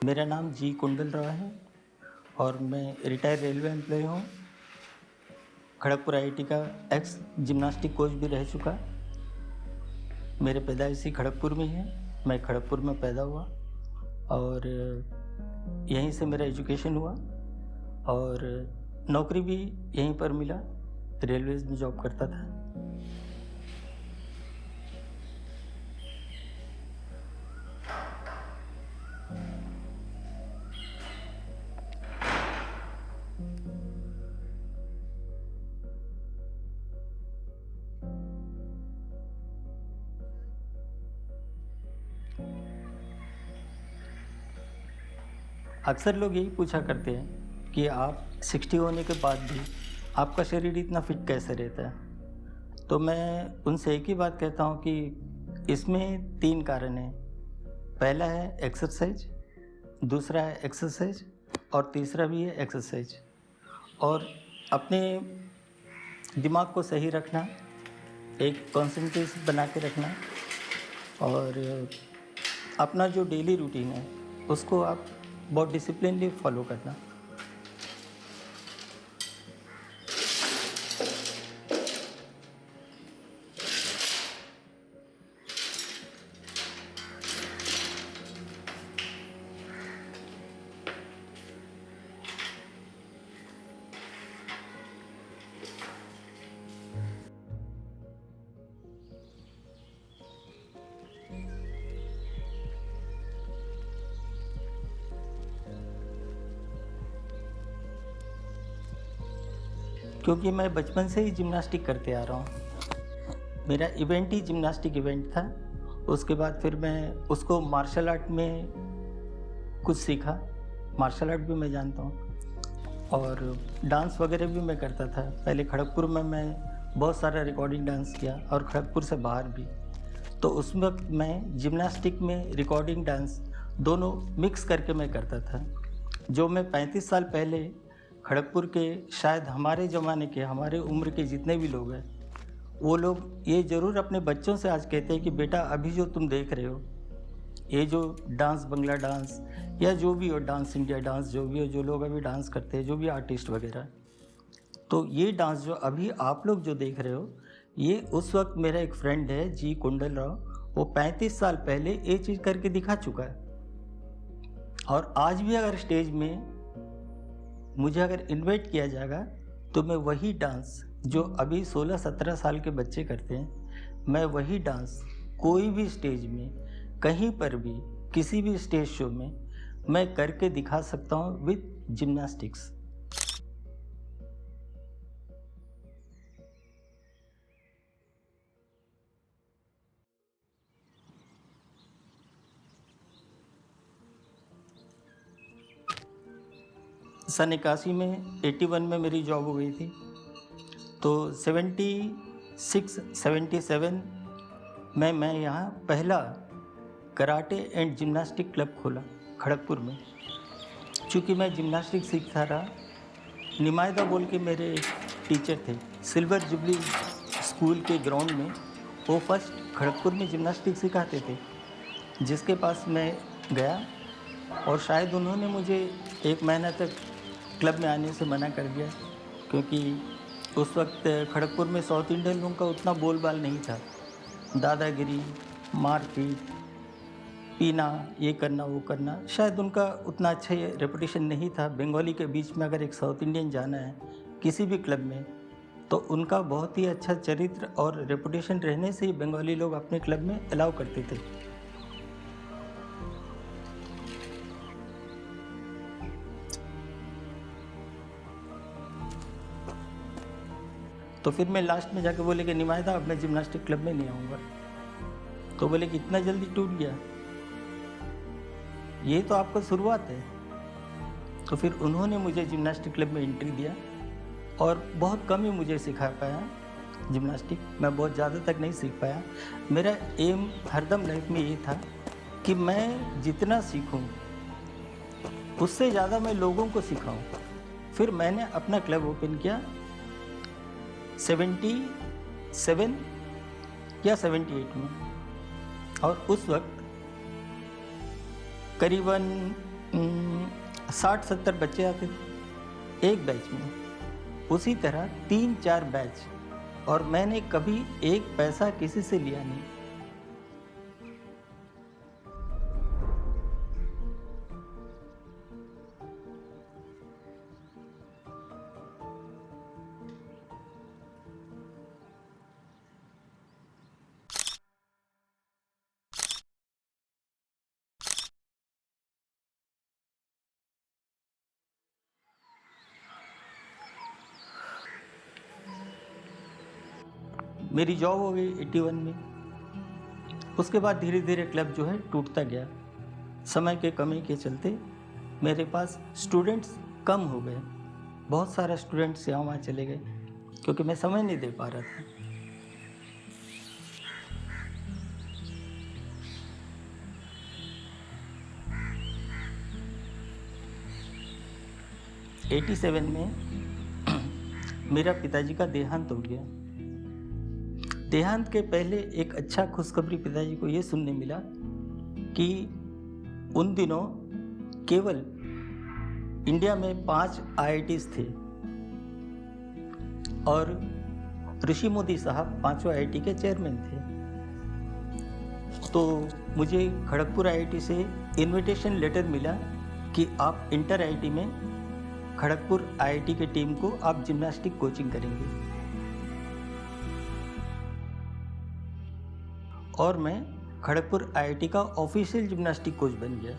मेरा नाम जी कुंडल राव है और मैं रिटायर्ड रेलवे एम्प्लॉय हूँ। खड़गपुर आईआईटी का एक्स जिम्नास्टिक कोच भी रह चुका। मेरे पैदाइशी खड़गपुर में ही है। मैं खड़गपुर में पैदा हुआ और यहीं से मेरा एजुकेशन हुआ और नौकरी भी यहीं पर मिला। रेलवेज़ में जॉब करता था। अक्सर लोग यही पूछा करते हैं कि आप 60 होने के बाद भी आपका शरीर इतना फिट कैसे रहता है। तो मैं उनसे एक ही बात कहता हूँ कि इसमें 3 कारण हैं। पहला है एक्सरसाइज, दूसरा है एक्सरसाइज और तीसरा भी है एक्सरसाइज। और अपने दिमाग को सही रखना, एक कॉन्सेंट्रेशन बना के रखना और अपना जो डेली रूटीन है उसको आप बहुत डिसिप्लिनली फॉलो करना। क्योंकि मैं बचपन से ही जिम्नास्टिक करते आ रहा हूँ। मेरा इवेंट ही जिम्नास्टिक इवेंट था। उसके बाद फिर मैं उसको मार्शल आर्ट में कुछ सीखा। मार्शल आर्ट भी मैं जानता हूँ और डांस वगैरह भी मैं करता था। पहले खड़गपुर में मैं बहुत सारा रिकॉर्डिंग डांस किया और खड़गपुर से बाहर भी। तो उस वक्त मैं जिम्नास्टिक में रिकॉर्डिंग डांस दोनों मिक्स करके मैं करता था। जो मैं 35 साल पहले खड़गपुर के, शायद हमारे ज़माने के, हमारे उम्र के जितने भी लोग हैं, वो लोग ये ज़रूर अपने बच्चों से आज कहते हैं कि बेटा अभी जो तुम देख रहे हो, ये जो डांस, बंगला डांस या जो भी हो, डांस इंडिया डांस, जो भी हो, जो लोग अभी डांस करते हैं, जो भी आर्टिस्ट वगैरह, तो ये डांस जो अभी आप लोग जो देख रहे हो, ये उस वक्त मेरा एक फ्रेंड है जी कुंडल राव, वो 35 साल पहले ये चीज़ करके दिखा चुका है। और आज भी अगर स्टेज में मुझे अगर इनवाइट किया जाएगा तो मैं वही डांस जो अभी 16-17 साल के बच्चे करते हैं, मैं वही डांस कोई भी स्टेज में, कहीं पर भी, किसी भी स्टेज शो में मैं करके दिखा सकता हूँ विद जिम्नास्टिक्स। सन 81 में, 81 में मेरी जॉब हो गई थी। तो 76-77 में मैं यहाँ पहला कराटे एंड जिम्नास्टिक क्लब खोला खड़गपुर में। चूँकि मैं जिम्नास्टिक सीखता रहा, निमायदा बोल के मेरे टीचर थे सिल्वर जुबली स्कूल के ग्राउंड में। वो फर्स्ट खड़गपुर में जिम्नास्टिक सिखाते थे, जिसके पास मैं गया और शायद उन्होंने मुझे 1 महीना तक क्लब में आने से मना कर दिया, क्योंकि उस वक्त खड़गपुर में साउथ इंडियन लोगों का उतना बोलबाल नहीं था। दादागिरी, मारपीट, पीना, ये करना वो करना, शायद उनका उतना अच्छा रेपुटेशन नहीं था। बंगाली के बीच में अगर एक साउथ इंडियन जाना है किसी भी क्लब में, तो उनका बहुत ही अच्छा चरित्र और रेपुटेशन रहने से ही बंगाली लोग अपने क्लब में अलाउ करते थे। तो फिर मैं लास्ट में जाके बोले कि निमायदा अब मैं जिम्नास्टिक क्लब में नहीं आऊँगा। तो बोले कि इतना जल्दी टूट गया, ये तो आपका शुरुआत है। तो फिर उन्होंने मुझे जिम्नास्टिक क्लब में एंट्री दिया और बहुत कम ही मुझे सिखा पाया जिम्नास्टिक। मैं बहुत ज़्यादा तक नहीं सीख पाया। मेरा एम हरदम लाइफ में ये था कि मैं जितना सीखूं उससे ज़्यादा मैं लोगों को सिखाऊं। फिर मैंने अपना क्लब ओपन किया 77 या 78 में, और उस वक्त करीबन 60-70 बच्चे आते थे एक बैच में। उसी तरह 3-4 बैच, और मैंने कभी एक पैसा किसी से लिया नहीं। मेरी जॉब हो गई 81 में। उसके बाद धीरे धीरे क्लब जो है टूटता गया। समय के कमी के चलते मेरे पास स्टूडेंट्स कम हो गए। बहुत सारे स्टूडेंट्स यहाँ वहाँ चले गए क्योंकि मैं समय नहीं दे पा रहा था। '87 में मेरा पिताजी का देहांत हो गया। देहांत के पहले एक अच्छा खुशखबरी पिताजी को ये सुनने मिला कि उन दिनों केवल इंडिया में 5 IITs थे और ऋषि मोदी साहब 5वें IIT के चेयरमैन थे। तो मुझे खड़गपुर IIT से इनविटेशन लेटर मिला कि आप इंटर IIT में खड़गपुर IIT के टीम को आप जिम्नास्टिक कोचिंग करेंगे। और मैं खड़गपुर IIT का ऑफिशियल जिम्नास्टिक कोच बन गया।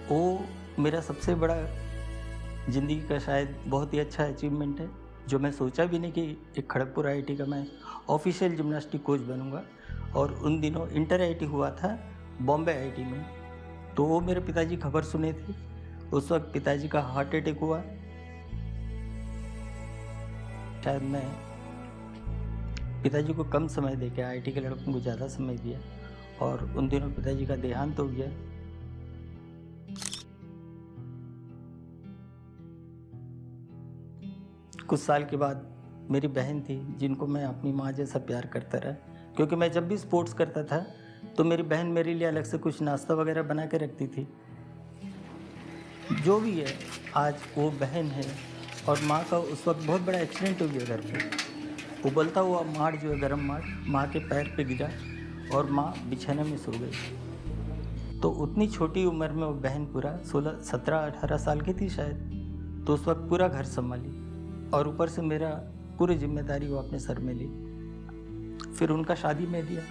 वो मेरा सबसे बड़ा ज़िंदगी का शायद बहुत ही अच्छा अचीवमेंट है, जो मैं सोचा भी नहीं कि एक खड़गपुर IIT का मैं ऑफिशियल जिम्नास्टिक कोच बनूंगा। और उन दिनों इंटर IIT हुआ था बॉम्बे IIT में। तो वो मेरे पिताजी खबर सुने थे। उस वक्त पिताजी का हार्ट अटैक हुआ। शायद मैं पिताजी को कम समय देके IIT के लड़कों को ज़्यादा समय दिया और उन दिनों पिताजी का देहांत हो गया। कुछ साल के बाद मेरी बहन थी जिनको मैं अपनी माँ जैसा प्यार करता रहा, क्योंकि मैं जब भी स्पोर्ट्स करता था तो मेरी बहन मेरे लिए अलग से कुछ नाश्ता वगैरह बना के रखती थी। जो भी है, आज वो बहन है। और माँ का उस वक्त बहुत बड़ा एक्सीडेंट हो गया घर पे। उबलता हुआ माड़ जो है, गर्म माड़, माँ के पैर पे गिरा और माँ बिछाने में सो गई। तो उतनी छोटी उम्र में वो बहन पूरा 17-18 साल की थी शायद। तो उस वक्त पूरा घर संभाली और ऊपर से मेरा पूरी जिम्मेदारी वो अपने सर में ली। फिर उनका शादी में दिया।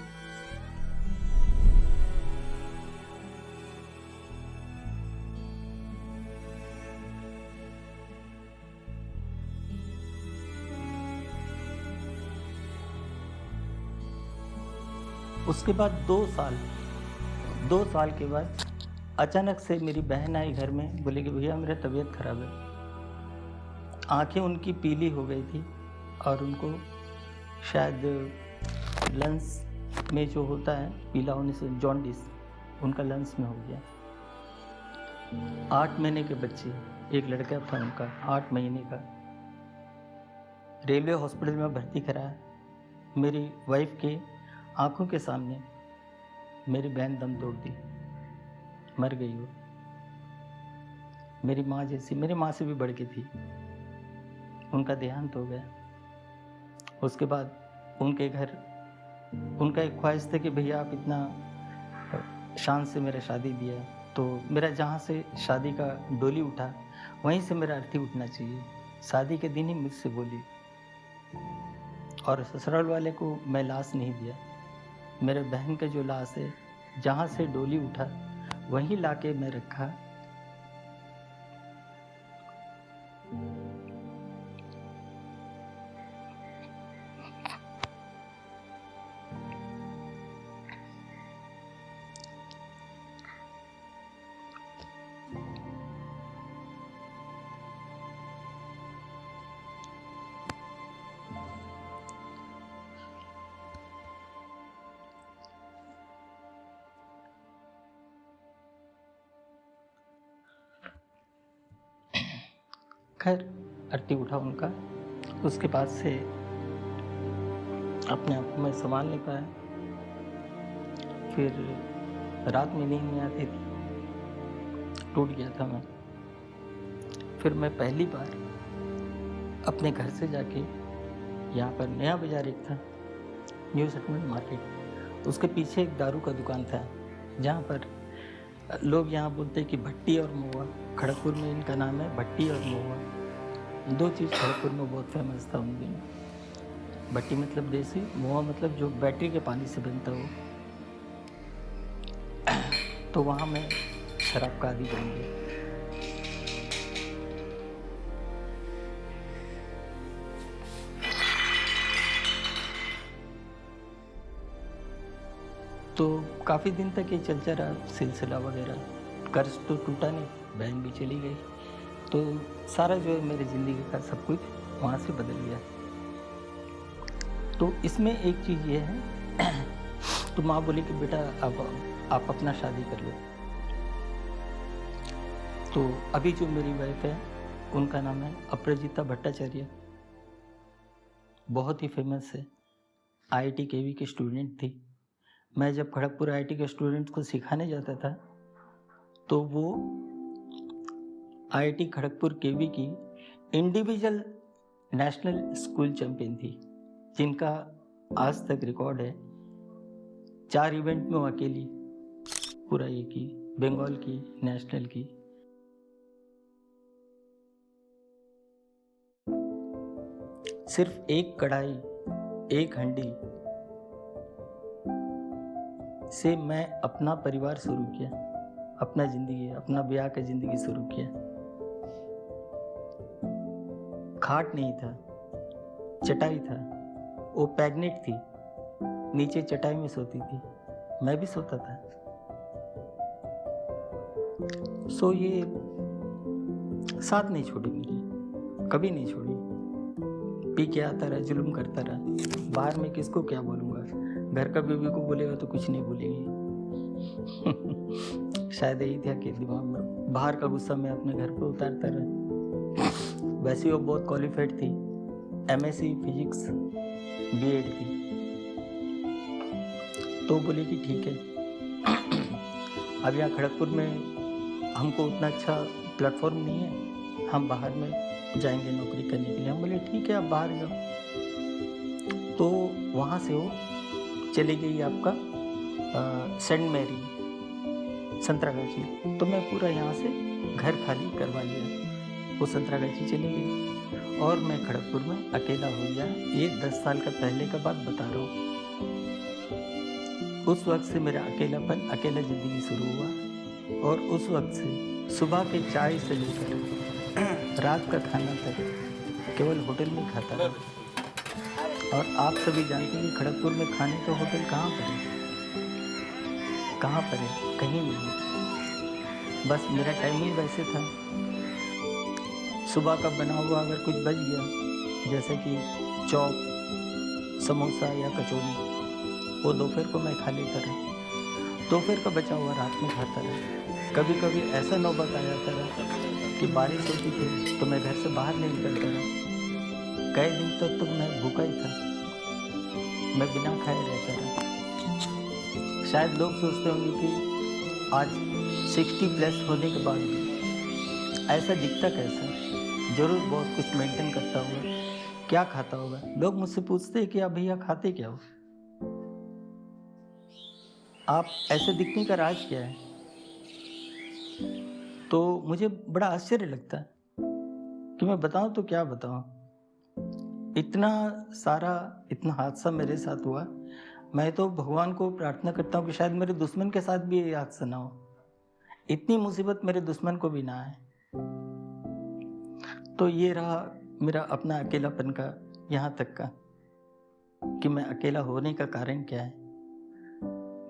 उसके बाद 2 साल के बाद अचानक से मेरी बहन आई घर में, बोले कि भैया मेरा तबीयत खराब है। आंखें उनकी पीली हो गई थी और उनको शायद लंग्स में जो होता है पीला होने से जॉन्डिस, उनका लंग्स में हो गया। 8 महीने के बच्चे, एक लड़का था उनका 8 महीने का, रेलवे हॉस्पिटल में भर्ती कराया। मेरी वाइफ के आंखों के सामने मेरी बहन दम तोड़ दी, मर गई वो। मेरी माँ जैसी, मेरी माँ से भी बढ़ के थी। उनका देहांत हो गया। उसके बाद उनके घर उनका एक ख्वाहिश था कि भैया आप इतना शान से मेरा शादी दिया, तो मेरा जहाँ से शादी का डोली उठा वहीं से मेरा अर्थी उठना चाहिए। शादी के दिन ही मुझसे बोली। और ससुराल वाले को मैं लाश नहीं दिया। मेरे बहन का जो लाश है, जहाँ से डोली उठा वहीं लाके मैं रखा। खैर अर्थी उठा उनका। उसके बाद से अपने आप को मैं संभाल नहीं पाया। फिर रात में नींद नहीं आती थी। टूट गया था मैं। फिर मैं पहली बार अपने घर से जाके, यहाँ पर नया बाज़ार एक था, न्यू सेटलमेंट मार्केट, उसके पीछे एक दारू का दुकान था, जहाँ पर लोग यहाँ बोलते हैं कि भट्टी और महुआ, खड़गपुर में इनका नाम है भट्टी और महुआ। दो चीज़ खड़गपुर में बहुत फेमस था उन दिनों। भट्टी मतलब देसी, महुआ मतलब जो बैटरी के पानी से बनता हो। तो वहाँ मैं शराब का आदी बन गया। तो काफ़ी दिन तक ये चलता रहा सिलसिला वगैरह। कर्ज तो टूटा नहीं, बहन भी चली गई, तो सारा जो है मेरी ज़िंदगी का सब कुछ वहाँ से बदल गया। तो इसमें एक चीज़ ये है, तो माँ बोली कि बेटा आप अपना शादी कर लो। तो अभी जो मेरी वाइफ है उनका नाम है अपराजिता भट्टाचार्य, बहुत ही फेमस है, IIT केवी की स्टूडेंट थी। मैं जब खड़गपुर IIT के स्टूडेंट्स को सिखाने जाता था तो वो IIT खड़गपुर केवी की इंडिविजुअल नेशनल स्कूल चैंपियन थी, जिनका आज तक रिकॉर्ड है 4 इवेंट में वो अकेली पूरा ये की, बंगाल की, नेशनल की। सिर्फ एक कढ़ाई, एक हंडी से मैं अपना परिवार शुरू किया, अपना ज़िंदगी, अपना ब्याह का ज़िंदगी शुरू किया। खाट नहीं था, चटाई था, वो प्रेग्नेंट थी, नीचे चटाई में सोती थी, मैं भी सोता था। सो ये साथ नहीं छोड़ी मेरी, कभी नहीं छोड़ी। पी के आता रहा, जुल्म करता रहा। बाहर में किसको क्या बोलूँगा, घर का बीवी को बोलेगा तो कुछ नहीं बोलेगी। शायद यही था कि दिमाग में बाहर का गुस्सा मैं अपने घर पे उतारता रहा। वैसे वो बहुत क्वालिफाइड थी, MSc फिजिक्स B.Ed थी। तो बोले कि ठीक है, अब यहाँ खड़गपुर में हमको उतना अच्छा प्लेटफॉर्म नहीं है, हम बाहर में जाएंगे नौकरी करने के लिए। हम बोले ठीक है, आप बाहर जाओ। तो वहाँ से वो चली गई आपका सेंट मैरी, संतरागाछी। तो मैं पूरा यहाँ से घर खाली करवा लिया, वो संतरागाछी चली गई और मैं खड़गपुर में अकेला हो गया। ये 10 साल का पहले का बात बता रहा हूँ। उस वक्त से मेरा अकेलापन, अकेला ज़िंदगी शुरू हुआ और उस वक्त से सुबह के चाय से लेकर रात का खाना तक केवल होटल में खाता रहा। और आप सभी जानते हैं कि खड़गपुर में खाने का होटल कहाँ पर है, कहाँ पर है, कहीं नहीं। बस मेरा टाइमिंग वैसे था, सुबह का बना हुआ अगर कुछ बच गया, जैसे कि चॉप, समोसा या कचौड़ी, वो दोपहर को मैं खा लेता रहा। दोपहर का बचा हुआ रात में खाता रहा। कभी कभी ऐसा नौबत आ जाता रहा कि बारिश होती थी तो मैं घर से बाहर नहीं निकलता रहा। कई दिन तक तो मैं भूखा ही था, मैं बिना खाए रहता रहा। शायद लोग सोचते होंगे कि आज 60 प्लस होने के बाद भी ऐसा दिखता कैसा, जरूर बहुत कुछ मेंटेन करता होगा, क्या खाता होगा। लोग मुझसे पूछते हैं कि आप भैया खाते क्या हो, आप ऐसे दिखने का राज क्या है। तो मुझे बड़ा आश्चर्य लगता है कि मैं बताऊं तो क्या बताऊं। इतना सारा, इतना हादसा मेरे साथ हुआ। मैं तो भगवान को प्रार्थना करता हूं कि शायद मेरे दुश्मन के साथ भी ये हादसा ना हो, इतनी मुसीबत मेरे दुश्मन को भी ना आए। तो ये रहा मेरा अपना अकेलापन का यहाँ तक का, कि मैं अकेला होने का कारण क्या है।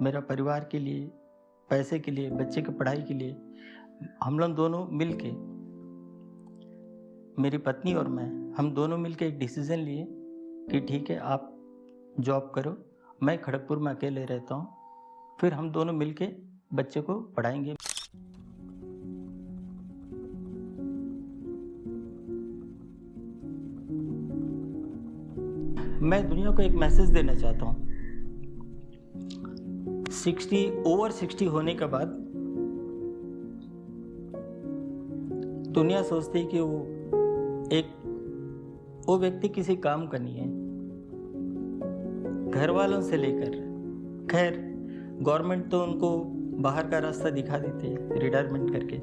मेरा परिवार के लिए, पैसे के लिए, बच्चे की पढ़ाई के लिए हम लोग दोनों मिलके, मेरी पत्नी और मैं, हम दोनों मिलके एक डिसीजन लिए कि ठीक है आप जॉब करो, मैं खड़गपुर में अकेले रहता हूँ, फिर हम दोनों मिलके बच्चे को पढ़ाएंगे। मैं दुनिया को एक मैसेज देना चाहता हूँ। 60 ओवर 60 होने के बाद दुनिया सोचती है कि वो व्यक्ति किसी काम का नहीं है, घर वालों से लेकर। खैर, गवर्नमेंट तो उनको बाहर का रास्ता दिखा देती है रिटायरमेंट करके,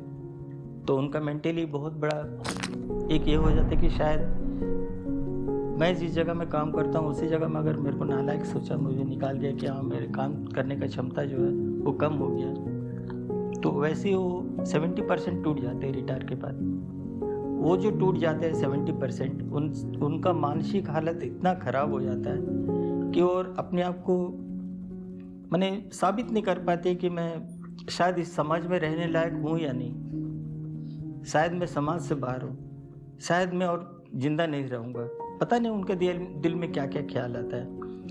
तो उनका मेंटली बहुत बड़ा एक ये हो जाता है कि शायद मैं जिस जगह में काम करता हूँ उसी जगह में अगर मेरे को नालायक सोचा, मुझे निकाल दिया कि हाँ मेरे काम करने का क्षमता जो है वो कम हो गया, तो वैसे वो 70% टूट जाते हैं रिटायर के बाद। वो जो टूट जाते हैं 70%, उनका मानसिक हालत इतना ख़राब हो जाता है कि और अपने आप को मैंने साबित नहीं कर पाते कि मैं शायद इस समाज में रहने लायक हूँ या नहीं, शायद मैं समाज से बाहर हूँ, शायद मैं और ज़िंदा नहीं रहूँगा। पता नहीं उनके दिल में क्या क्या ख्याल आता है।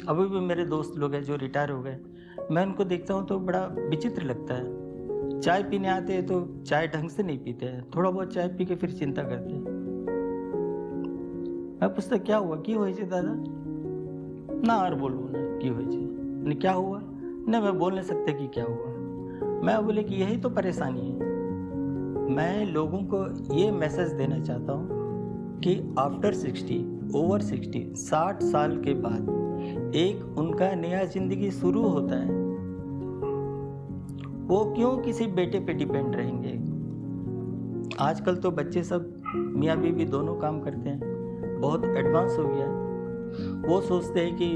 अभी भी मेरे दोस्त लोग हैं जो रिटायर हो गए, मैं उनको देखता हूँ तो बड़ा विचित्र लगता है। चाय पीने आते हैं तो चाय ढंग से नहीं पीते हैं, थोड़ा बहुत चाय पी के फिर चिंता करते हैं। मैं पूछता क्या हुआ, की हो दादा ना, और बोलूँ ना की हो क्या हुआ, नहीं मैं बोल नहीं सकते कि क्या हुआ। मैं बोले कि यही तो परेशानी है। मैं लोगों को ये मैसेज देना चाहता हूँ कि आफ्टर 60, ओवर 60 साल के बाद एक उनका नया जिंदगी शुरू होता है। वो क्यों किसी बेटे पे डिपेंड रहेंगे। आजकल तो बच्चे सब मियाँ बीवी दोनों काम करते हैं, बहुत एडवांस हो गया है। वो सोचते हैं कि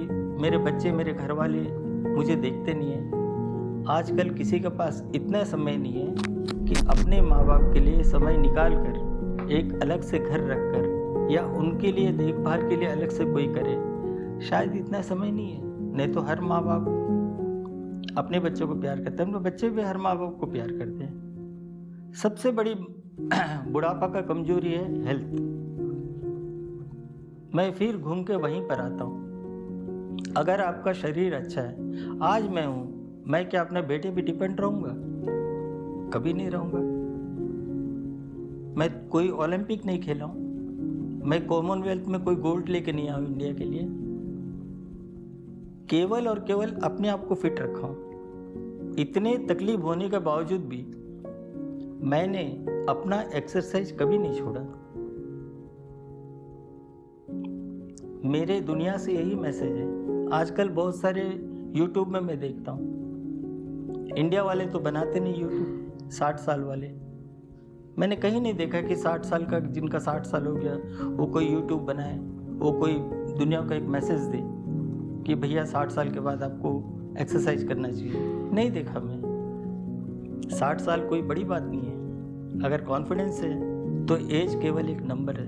मेरे बच्चे मेरे घर वाले मुझे देखते नहीं हैं। आजकल किसी के पास इतना समय नहीं है कि अपने माँ बाप के लिए समय निकाल कर एक अलग से घर रख कर या उनके लिए देखभाल के लिए अलग से कोई करे, शायद इतना समय नहीं है। नहीं तो हर माँ बाप अपने बच्चों को प्यार करते हैं, अपने बच्चे भी हर माँ बाप को प्यार करते हैं। सबसे बड़ी बुढ़ापा का कमजोरी है हेल्थ। मैं फिर घूम के वहीं पर आता हूँ। अगर आपका शरीर अच्छा है, आज मैं हूँ, मैं क्या अपने बेटे पे डिपेंड रहूँगा? कभी नहीं रहूँगा। मैं कोई ओलंपिक नहीं खेला हूँ, मैं कॉमनवेल्थ में कोई गोल्ड लेके नहीं आऊँ इंडिया के लिए। केवल और केवल अपने आप को फिट रखा हूँ। इतने तकलीफ होने के बावजूद भी मैंने अपना एक्सरसाइज कभी नहीं छोड़ा। मेरे दुनिया से यही मैसेज है। आजकल बहुत सारे यूट्यूब में मैं देखता हूँ, इंडिया वाले तो बनाते नहीं यूट्यूब, 60 साल वाले। मैंने कहीं नहीं देखा कि 60 साल का, जिनका 60 साल हो गया, वो कोई यूट्यूब बनाए, वो कोई दुनिया को एक मैसेज दे कि भैया 60 साल के बाद आपको एक्सरसाइज करना चाहिए। नहीं देखा मैं। 60 साल कोई बड़ी बात नहीं है। अगर कॉन्फिडेंस है तो एज केवल एक नंबर है।